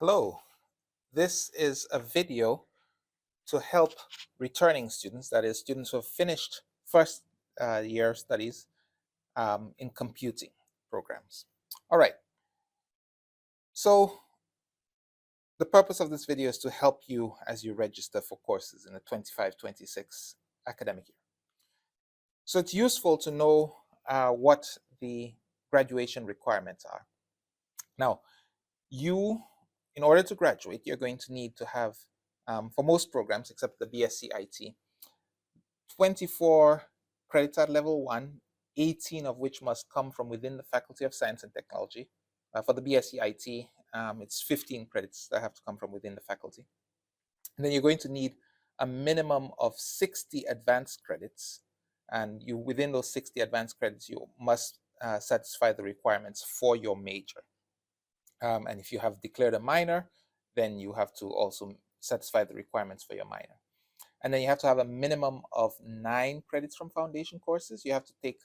Hello, this is a video to help returning students, that is, students who have finished first year studies in computing programs. All right, so the purpose of this video is to help you as you register for courses in the 25-26 academic year. So it's useful to know what the graduation requirements are. Now, in order to graduate, you're going to need to have, for most programs except the BSc IT, 24 credits at level 1, 18 of which must come from within the Faculty of Science and Technology. For the BSc IT, it's 15 credits that have to come from within the faculty. And then you're going to need a minimum of 60 advanced credits. And within those 60 advanced credits, you must satisfy the requirements for your major. And if you have declared a minor, then you have to also satisfy the requirements for your minor. And then you have to have a minimum of 9 credits from foundation courses. You have to take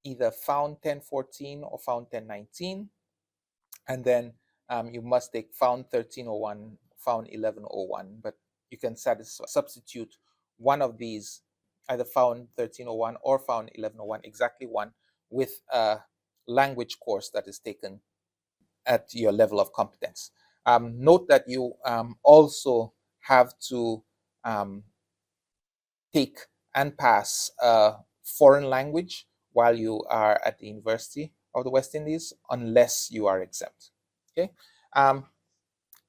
either Found 1014 or Found 1019. And then you must take Found 1301, Found 1101. But you can substitute one of these, either Found 1301 or Found 1101, exactly one, with a language course that is taken at your level of competence. Note that you also have to take and pass a foreign language while you are at the University of the West Indies, unless you are exempt. Okay,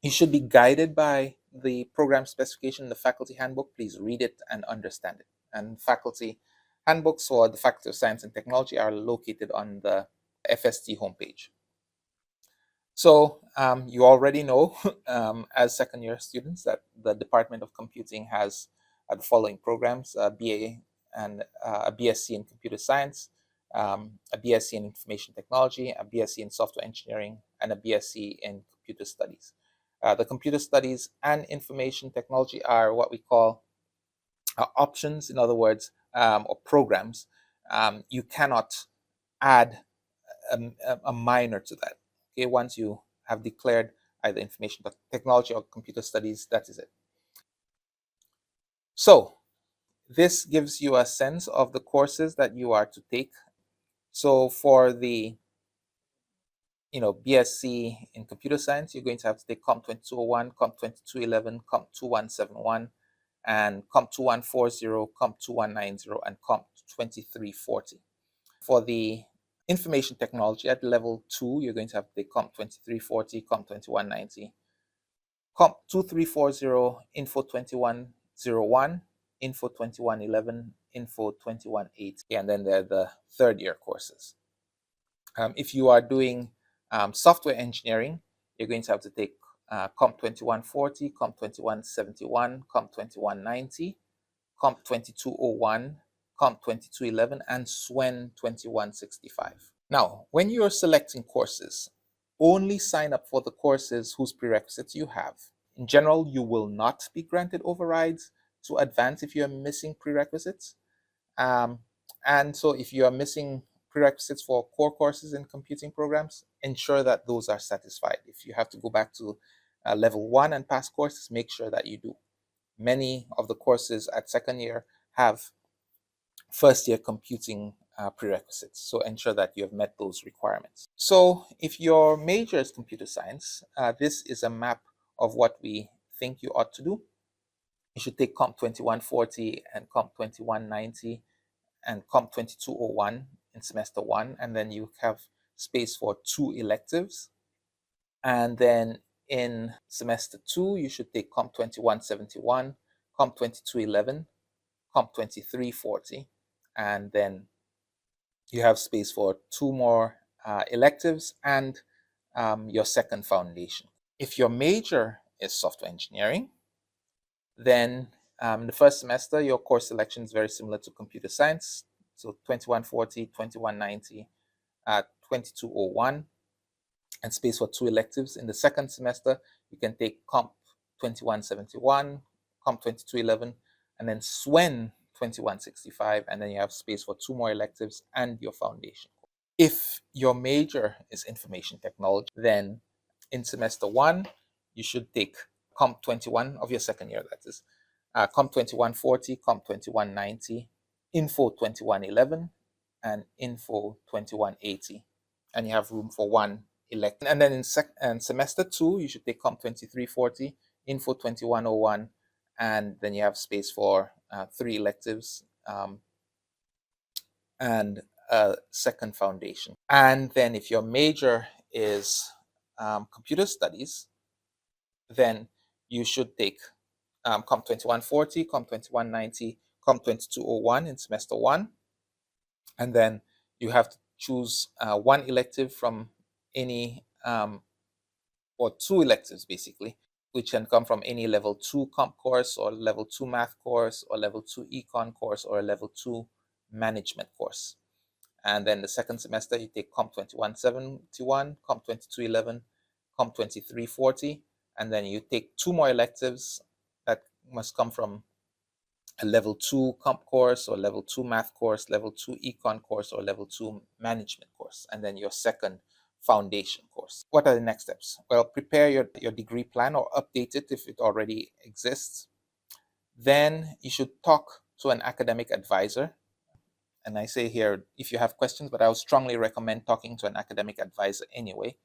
you should be guided by the program specification in the faculty handbook. Please read it and understand it. And faculty handbooks for the Faculty of Science and Technology are located on the FST homepage. So you already know, as second year students, that the Department of Computing has the following programs: a BA and a BSc in Computer Science, a BSc in Information Technology, a BSc in Software Engineering, and a BSc in Computer Studies. The Computer Studies and Information Technology are what we call options, in other words, or programs. You cannot add a minor to that. Okay, once you have declared either information technology or computer studies, that is it. So this gives you a sense of the courses that you are to take. So for the BSc in computer science, you're going to have to take Comp 2201, Comp 2211, Comp 2171, and Comp 2140, Comp 2190, and Comp 2340. For the information technology at level 2, you're going to have to take Comp 2340, Comp 2190, Comp 2340, Info 2101, Info 2111, Info 2180, and then there are the third year courses. If you are doing software engineering, you're going to have to take Comp 2140, Comp 2171, Comp 2190, Comp 2201, Comp 2211, and SWEN 2165. Now, when you're selecting courses, only sign up for the courses whose prerequisites you have. In general, you will not be granted overrides to advance if you're missing prerequisites. And so if you are missing prerequisites for core courses in computing programs, ensure that those are satisfied. If you have to go back to level 1 and pass courses, make sure that you do. Many of the courses at second year have first year computing prerequisites, so ensure that you have met those requirements. So if your major is computer science, this is a map of what we think you ought to do. You should take Comp 2140 and Comp 2190 and Comp 2201 in semester 1, and then you have space for 2 electives. And then in semester 2, you should take Comp 2171, Comp 2211, Comp 2340, and then you have space for 2 more electives and your second foundation. If your major is software engineering, then the first semester, your course selection is very similar to computer science. So 2140, 2190, 2201, and space for 2 electives. In the second semester, you can take Comp 2171, Comp 2211, and then SWEN 2165, and then you have space for 2 more electives and your foundation. If your major is information technology, then in semester 1, you should take Comp 21 of your second year, that is. Comp 2140, Comp 2190, Info 2111, and Info 2180. And you have room for one elective. And then in semester 2, you should take Comp 2340, Info 2101, and then you have space for 3 electives and a second foundation. And then if your major is computer studies, then you should take Comp 2140, Comp 2190, Comp 2201 in semester 1. And then you have to choose one elective from any, or 2 electives basically, which can come from any level 2 comp course or level 2 math course or level 2 econ course or a level 2 management course. And then the second semester, you take Comp 2171, Comp 2211, Comp 2340, and then you take 2 more electives that must come from a level 2 comp course or level 2 math course, level 2 econ course, or level 2 management course, and then your second foundation course. What are the next steps? Well, prepare your degree plan or update it if it already exists. Then you should talk to an academic advisor. And I say here, if you have questions, but I would strongly recommend talking to an academic advisor anyway.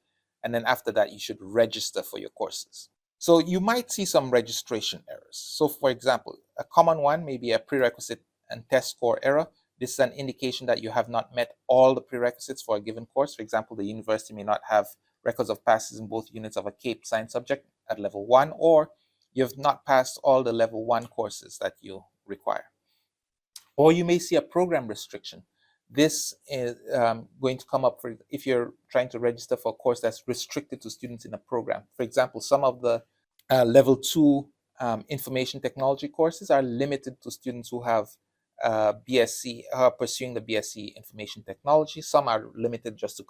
And then after that, you should register for your courses. So you might see some registration errors. So for example, a common one may be a prerequisite and test score error. This is an indication that you have not met all the prerequisites for a given course. For example, the university may not have records of passes in both units of a CAPE science subject at level 1, or you have not passed all the level 1 courses that you require. Or you may see a program restriction. This is going to come up for if you're trying to register for a course that's restricted to students in a program. For example, some of the level 2 information technology courses are limited to students who have BSc, pursuing the BSc information technology. Some are limited just to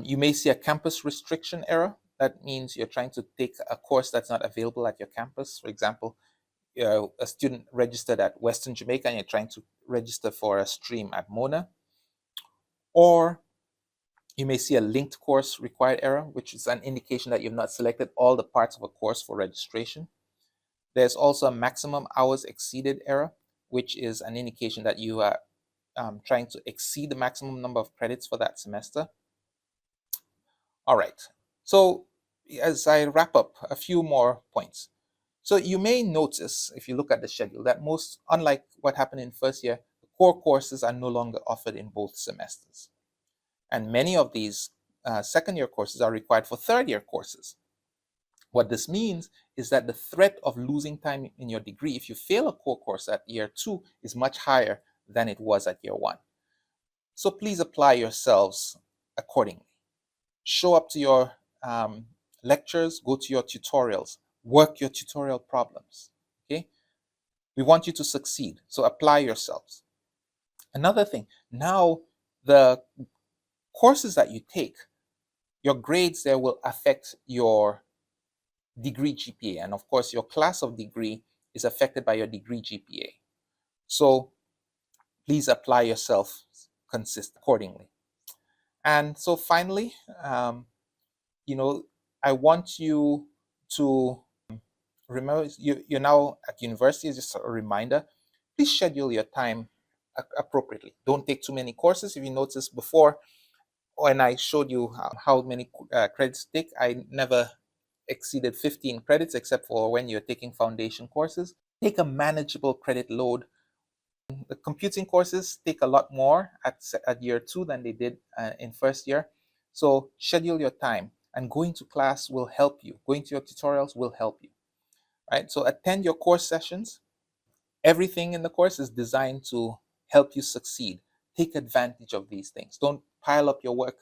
you may see a campus restriction error. That means you're trying to take a course that's not available at your campus. For example, a student registered at Western Jamaica and you're trying to register for a stream at Mona. Or you may see a linked course required error, which is an indication that you've not selected all the parts of a course for registration. There's also a maximum hours exceeded error, which is an indication that you are trying to exceed the maximum number of credits for that semester. All right, so as I wrap up, a few more points. So you may notice, if you look at the schedule, that unlike what happened in first year, the core courses are no longer offered in both semesters. And many of these second year courses are required for third year courses. What this means is that the threat of losing time in your degree if you fail a core course at year 2 is much higher than it was at year 1. So please apply yourselves accordingly. Show up to your lectures, go to your tutorials, work your tutorial problems, okay? We want you to succeed, so apply yourselves. Another thing, now the courses that you take, your grades there will affect your degree GPA, and of course your class of degree is affected by your degree GPA. So please apply yourself accordingly. And so finally, I want you to remember, you're now at university. Just a reminder, please schedule your time appropriately. Don't take too many courses. If you noticed before, when I showed you how many credits to take, I never exceeded 15 credits except for when you're taking foundation courses. Take a manageable credit load. The computing courses take a lot more at year 2 than they did in first year. So schedule your time, and going to class will help you. Going to your tutorials will help you. Right? So attend your course sessions. Everything in the course is designed to help you succeed. Take advantage of these things. Don't pile up your work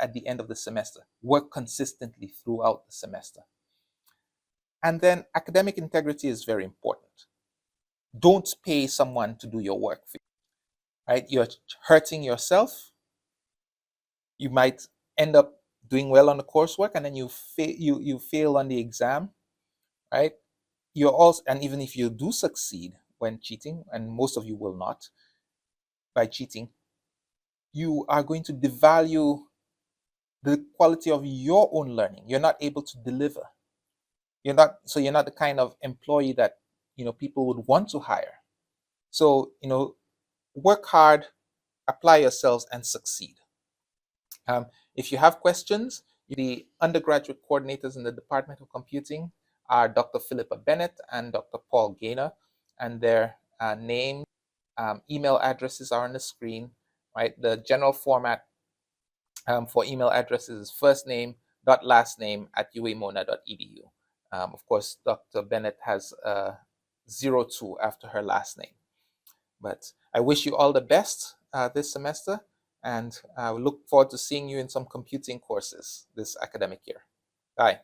at the end of the semester. Work consistently throughout the semester. And then academic integrity is very important. Don't pay someone to do your work for you. Right? You're hurting yourself. You might end up doing well on the coursework and then you fail on the exam. Right? You're also, and even if you do succeed when cheating, and most of you will not, by cheating, you are going to devalue the quality of your own learning. You're not able to deliver. you're not the kind of employee that people would want to hire. So work hard, apply yourselves, and succeed. If you have questions, the undergraduate coordinators in the Department of Computing are Dr. Philippa Bennett and Dr. Paul Gaynor, and their names, email addresses are on the screen. Right, the general format for email addresses is first name dot last name at uamona.edu. Of course, Dr. Bennett has 02 after her last name. But I wish you all the best this semester, and I look forward to seeing you in some computing courses this academic year. Bye.